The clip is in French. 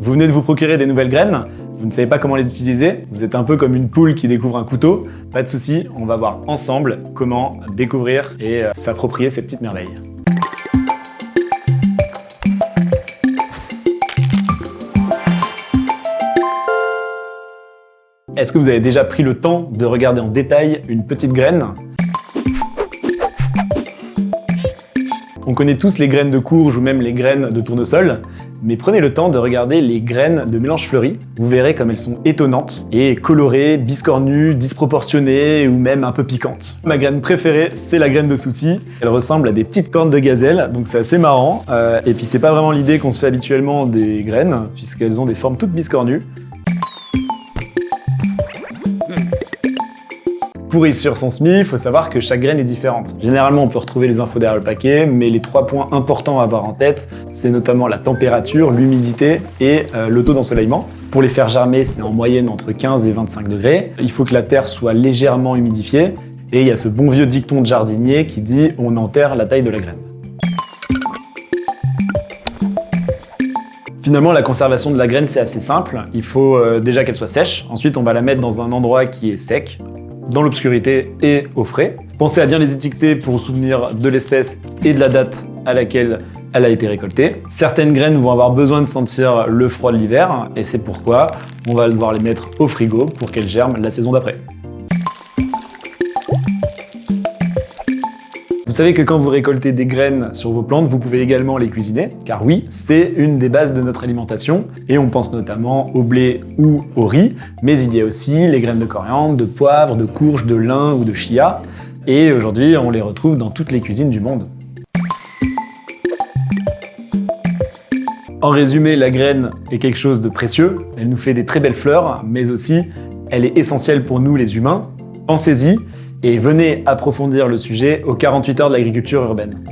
Vous venez de vous procurer des nouvelles graines, vous ne savez pas comment les utiliser, vous êtes un peu comme une poule qui découvre un couteau. Pas de souci, on va voir ensemble comment découvrir et s'approprier ces petites merveilles. Est-ce que vous avez déjà pris le temps de regarder en détail une petite graine ? On connaît tous les graines de courge ou même les graines de tournesol, mais prenez le temps de regarder les graines de mélange fleuri. Vous verrez comme elles sont étonnantes et colorées, biscornues, disproportionnées ou même un peu piquantes. Ma graine préférée, c'est la graine de souci. Elle ressemble à des petites cornes de gazelle, donc c'est assez marrant. Et puis c'est pas vraiment l'idée qu'on se fait habituellement des graines, puisqu'elles ont des formes toutes biscornues. Pour réussir son semis, il faut savoir que chaque graine est différente. Généralement, on peut retrouver les infos derrière le paquet, mais les 3 points importants à avoir en tête, c'est notamment la température, l'humidité et le taux d'ensoleillement. Pour les faire germer, c'est en moyenne entre 15 et 25 degrés. Il faut que la terre soit légèrement humidifiée. Et il y a ce bon vieux dicton de jardinier qui dit « on enterre la taille de la graine ». Finalement, la conservation de la graine, c'est assez simple. Il faut déjà qu'elle soit sèche. Ensuite, on va la mettre dans un endroit qui est sec, dans l'obscurité et au frais. Pensez à bien les étiqueter pour vous souvenir de l'espèce et de la date à laquelle elle a été récoltée. Certaines graines vont avoir besoin de sentir le froid de l'hiver et c'est pourquoi on va devoir les mettre au frigo pour qu'elles germent la saison d'après. Vous savez que quand vous récoltez des graines sur vos plantes, vous pouvez également les cuisiner, car oui, c'est une des bases de notre alimentation, et on pense notamment au blé ou au riz, mais il y a aussi les graines de coriandre, de poivre, de courge, de lin ou de chia, et aujourd'hui on les retrouve dans toutes les cuisines du monde. En résumé, la graine est quelque chose de précieux, elle nous fait des très belles fleurs, mais aussi elle est essentielle pour nous les humains. Pensez-y, et venez approfondir le sujet aux 48 heures de l'agriculture urbaine.